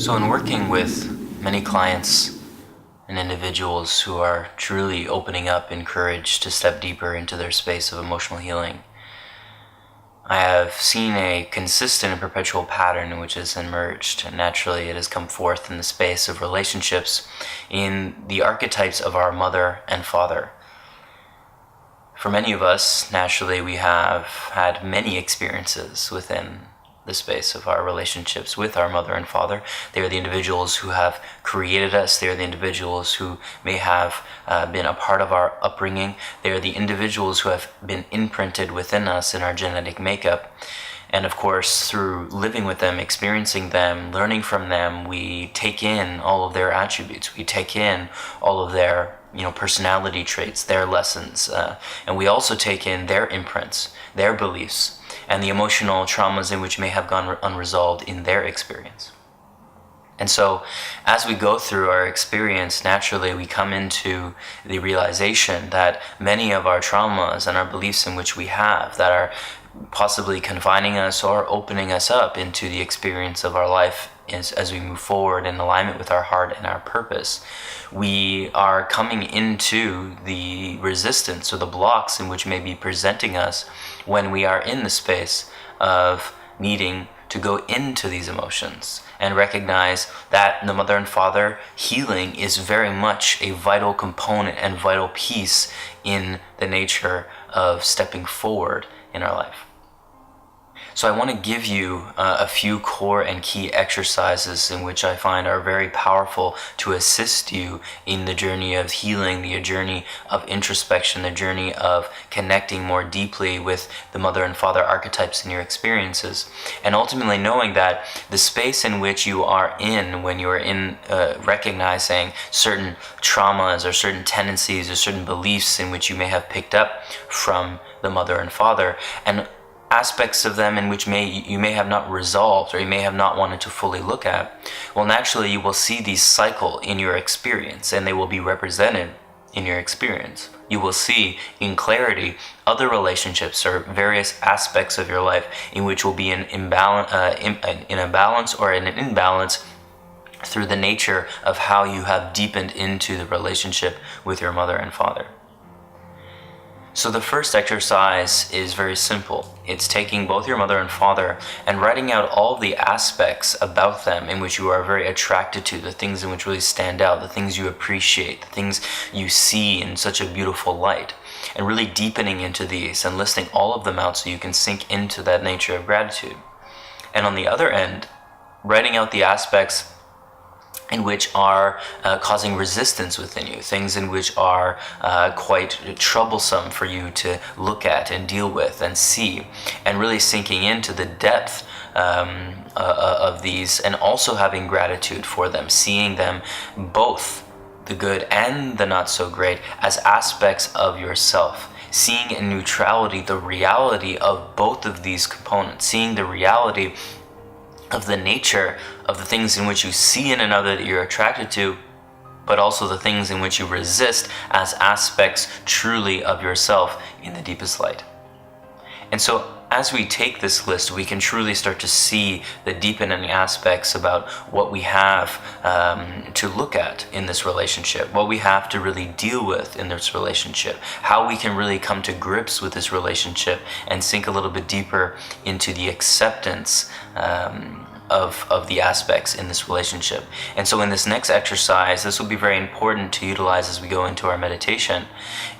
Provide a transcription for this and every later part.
So, in working with many clients and individuals who are truly opening up in courage to step deeper into their space of emotional healing, I have seen a consistent and perpetual pattern which has emerged, and naturally it has come forth in the space of relationships in the archetypes of our mother and father. For many of us, naturally, we have had many experiences within the space of our relationships with our mother and father. They are the individuals who have created us. They are the individuals who may have been a part of our upbringing. They are the individuals who have been imprinted within us in our genetic makeup. And of course, through living with them, experiencing them, learning from them, we take in all of their attributes. We take in all of their personality traits, their lessons, and we also take in their imprints, their beliefs, and the emotional traumas in which may have gone unresolved in their experience. And so, as we go through our experience, naturally we come into the realization that many of our traumas and our beliefs in which we have that are possibly confining us or opening us up into the experience of our life as we move forward in alignment with our heart and our purpose, we are coming into the resistance or the blocks in which may be presenting us when we are in the space of needing to go into these emotions and recognize that the mother and father healing is very much a vital component and vital piece in the nature of stepping forward in our life. So I want to give you a few core and key exercises in which I find are very powerful to assist you in the journey of healing, the journey of introspection, the journey of connecting more deeply with the mother and father archetypes in your experiences, and ultimately knowing that the space in which you are in when you are in recognizing certain traumas or certain tendencies or certain beliefs in which you may have picked up from the mother and father, and aspects of them in which you may have not resolved or you may have not wanted to fully look at, well, naturally you will see these cycle in your experience and they will be represented in your experience. You will see in clarity other relationships or various aspects of your life in which will be an imbalance or an imbalance through the nature of how you have deepened into the relationship with your mother and father. So the first exercise is very simple. It's taking both your mother and father and writing out all the aspects about them in which you are very attracted to, the things in which really stand out, the things you appreciate, the things you see in such a beautiful light, and really deepening into these and listing all of them out so you can sink into that nature of gratitude. And on the other end, writing out the aspects in which are causing resistance within you, things in which are quite troublesome for you to look at and deal with and see, and really sinking into the depth of these, and also having gratitude for them, seeing them both, the good and the not so great, as aspects of yourself. Seeing in neutrality the reality of both of these components, seeing the reality of the nature of the things in which you see in another that you're attracted to, but also the things in which you resist as aspects truly of yourself in the deepest light. And so as we take this list, we can truly start to see the deepening aspects about what we have to look at in this relationship, what we have to really deal with in this relationship, how we can really come to grips with this relationship and sink a little bit deeper into the acceptance of the aspects in this relationship. And so in this next exercise, this will be very important to utilize as we go into our meditation,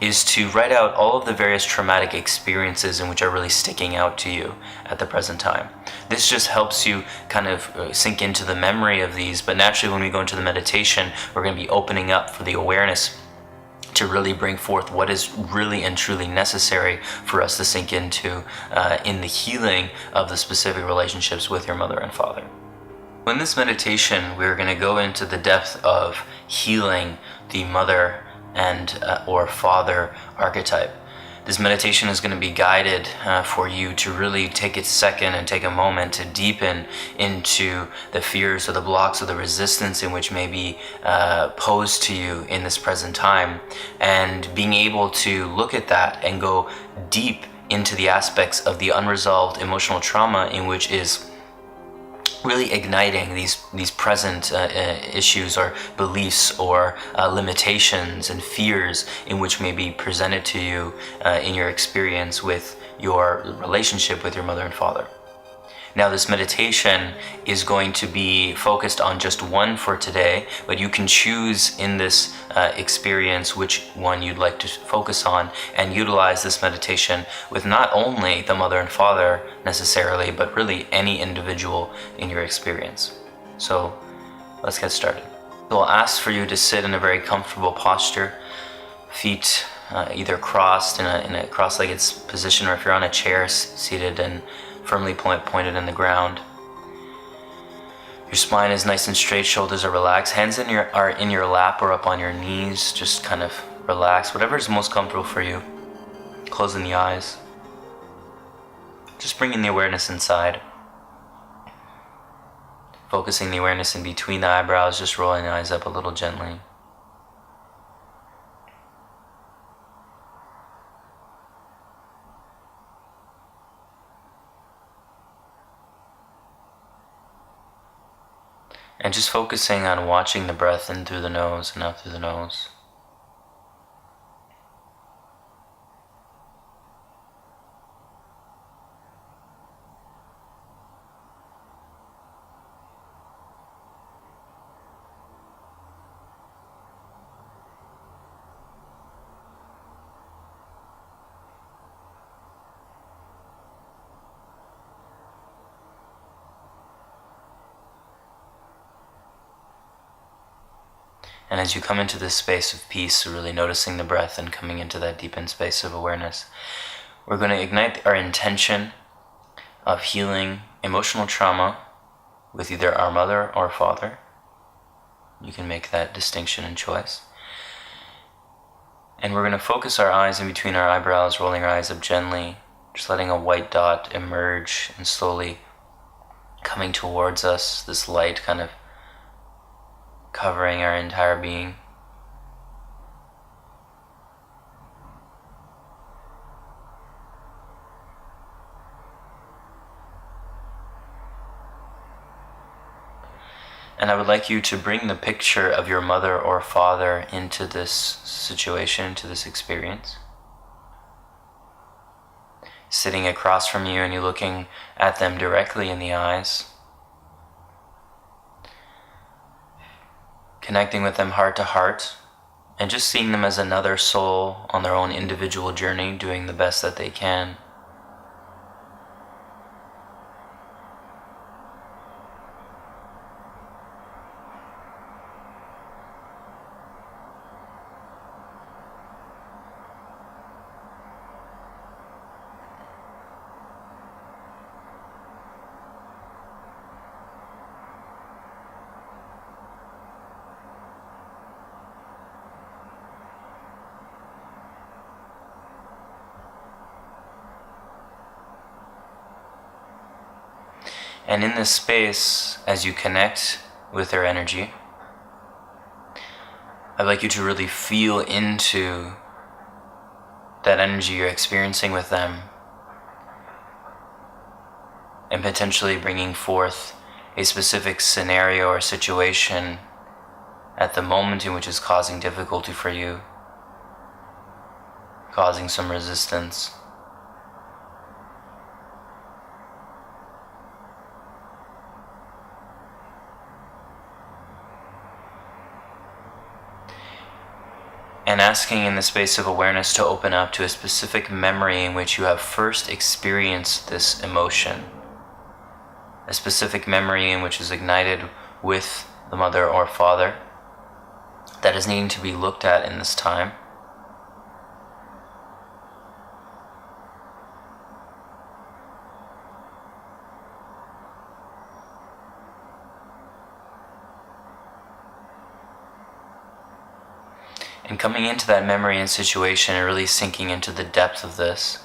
is to write out all of the various traumatic experiences in which are really sticking out to you at the present time. This just helps you kind of sink into the memory of these, but naturally when we go into the meditation, we're going to be opening up for the awareness to really bring forth what is really and truly necessary for us to sink into in the healing of the specific relationships with your mother and father. In this meditation, we're going to go into the depth of healing the mother and or father archetype. This meditation is going to be guided for you to really take a second and take a moment to deepen into the fears or the blocks or the resistance in which may be posed to you in this present time, and being able to look at that and go deep into the aspects of the unresolved emotional trauma in which is really igniting these present issues or beliefs or limitations and fears in which may be presented to you in your experience with your relationship with your mother and father. Now, this meditation is going to be focused on just one for today, but you can choose in this experience which one you'd like to focus on and utilize this meditation with not only the mother and father necessarily, but really any individual in your experience. So let's get started. So I'll ask for you to sit in a very comfortable posture, feet either crossed in a cross-legged position, or if you're on a chair, seated and firmly pointed in the ground. Your spine is nice and straight, shoulders are relaxed, hands are in your lap or up on your knees, just kind of relax, whatever is most comfortable for you. Closing the eyes, just bringing the awareness inside, focusing the awareness in between the eyebrows, just rolling the eyes up a little gently. And just focusing on watching the breath in through the nose and out through the nose. And as you come into this space of peace, really noticing the breath and coming into that deepened space of awareness, we're going to ignite our intention of healing emotional trauma with either our mother or father. You can make that distinction and choice. And we're going to focus our eyes in between our eyebrows, rolling our eyes up gently, just letting a white dot emerge and slowly coming towards us, this light kind of covering our entire being. And I would like you to bring the picture of your mother or father into this situation, into this experience. Sitting across from you and you looking at them directly in the eyes. Connecting with them heart to heart, and just seeing them as another soul on their own individual journey, doing the best that they can. And in this space, as you connect with their energy, I'd like you to really feel into that energy you're experiencing with them, and potentially bringing forth a specific scenario or situation at the moment in which is causing difficulty for you, causing some resistance. And asking in the space of awareness to open up to a specific memory in which you have first experienced this emotion. A specific memory in which is ignited with the mother or father that is needing to be looked at in this time. And coming into that memory and situation and really sinking into the depth of this.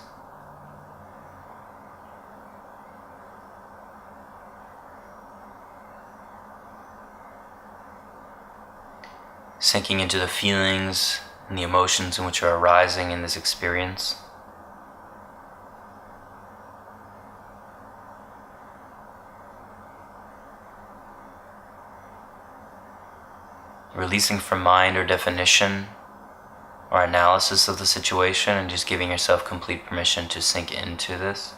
Sinking into the feelings and the emotions in which are arising in this experience. releasing from mind or definition or analysis of the situation, and just giving yourself complete permission to sink into this.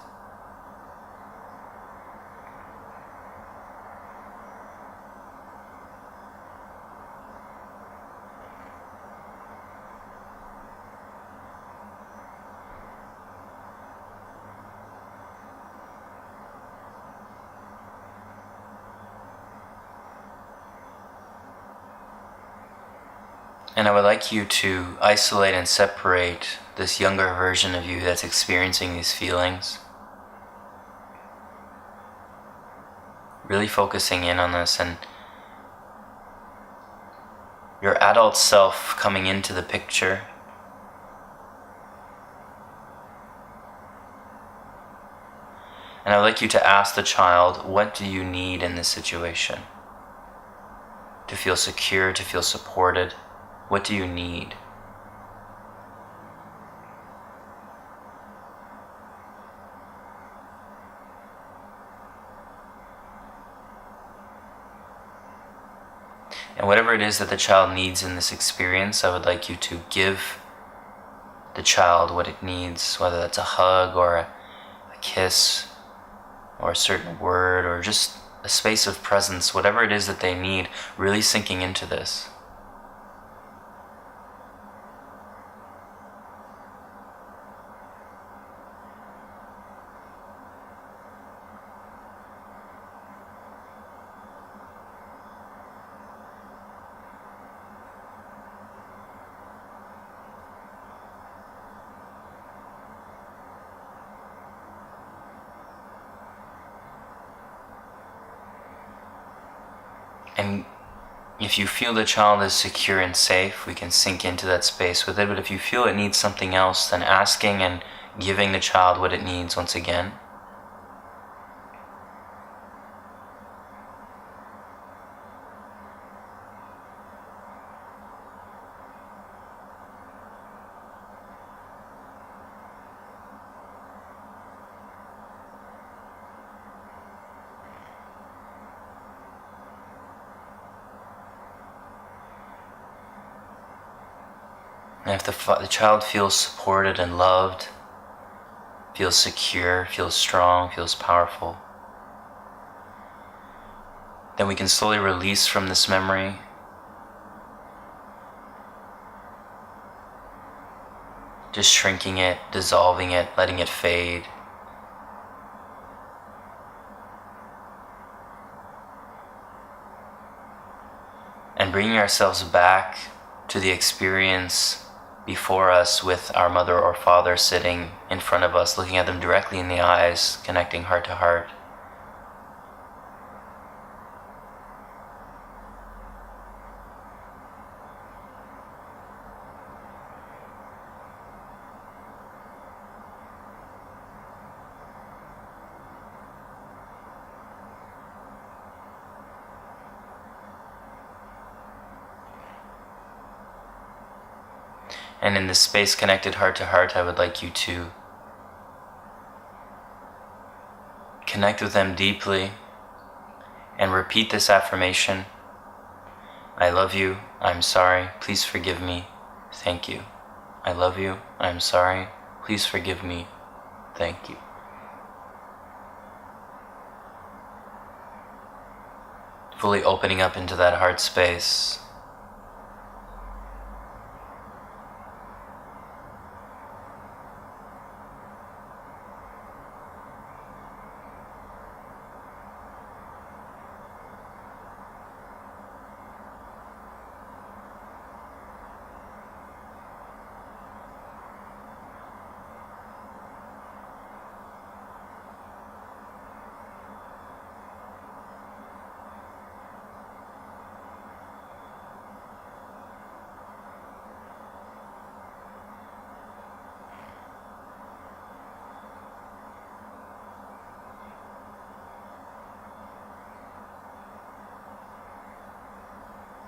And I would like you to isolate and separate this younger version of you that's experiencing these feelings. Really focusing in on this, and your adult self coming into the picture. And I would like you to ask the child, what do you need in this situation? To feel secure, to feel supported. What do you need? And whatever it is that the child needs in this experience, I would like you to give the child what it needs, whether that's a hug or a kiss or a certain word or just a space of presence, whatever it is that they need, really sinking into this. And if you feel the child is secure and safe, we can sink into that space with it. But if you feel it needs something else, then asking and giving the child what it needs once again. And if the child feels supported and loved, feels secure, feels strong, feels powerful, then we can slowly release from this memory. Just shrinking it, dissolving it, letting it fade. And bringing ourselves back to the experience before us with our mother or father sitting in front of us, looking at them directly in the eyes, connecting heart to heart. And in this space connected heart to heart, I would like you to connect with them deeply and repeat this affirmation. I love you, I'm sorry, please forgive me, thank you. I love you, I'm sorry, please forgive me, thank you. Fully opening up into that heart space.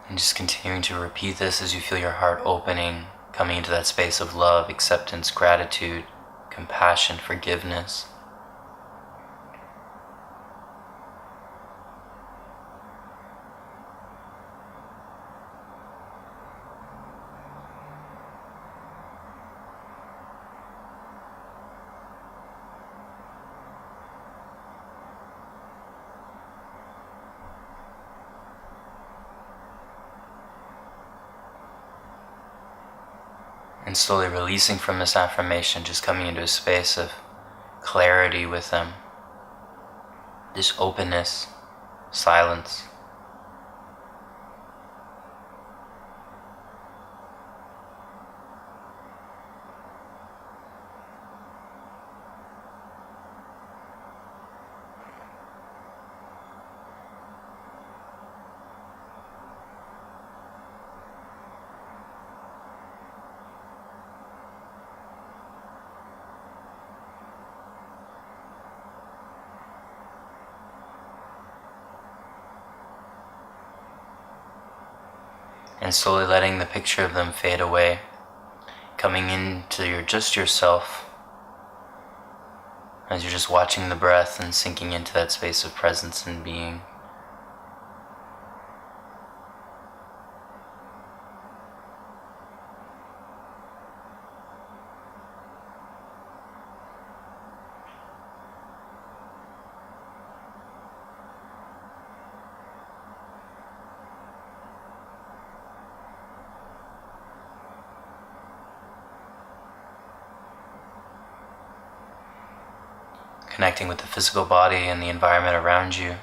And just continuing to repeat this as you feel your heart opening, coming into that space of love, acceptance, gratitude, compassion, forgiveness. And slowly releasing from this affirmation, just coming into a space of clarity with them. Just openness, silence. And slowly letting the picture of them fade away, coming into just yourself, as you're just watching the breath and sinking into that space of presence and being. Connecting with the physical body and the environment around you.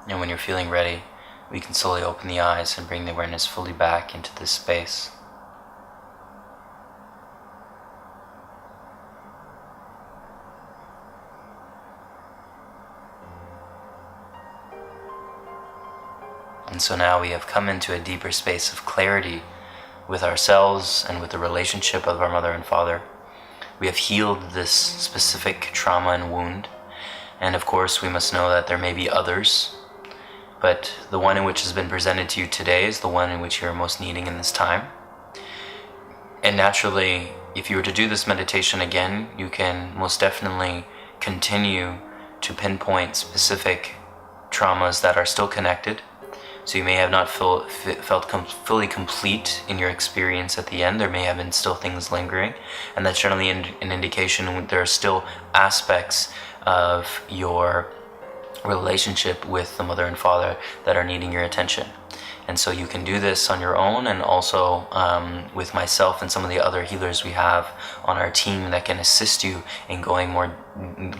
And when you're feeling ready, we can slowly open the eyes and bring the awareness fully back into this space. And so now we have come into a deeper space of clarity with ourselves and with the relationship of our mother and father. We have healed this specific trauma and wound. And of course, we must know that there may be others, but the one in which has been presented to you today is the one in which you are most needing in this time. And naturally, if you were to do this meditation again, you can most definitely continue to pinpoint specific traumas that are still connected. So you may have not felt fully complete in your experience at the end. There may have been still things lingering, and that's generally an indication there are still aspects of your relationship with the mother and father that are needing your attention. And so you can do this on your own, and also with myself and some of the other healers we have on our team that can assist you in going more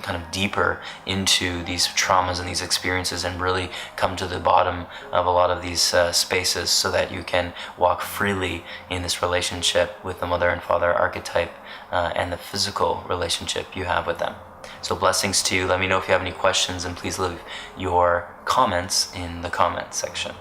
kind of deeper into these traumas and these experiences, and really come to the bottom of a lot of these spaces, so that you can walk freely in this relationship with the mother and father archetype and the physical relationship you have with them. So blessings to you. Let me know if you have any questions, and please leave your comments in the comments section.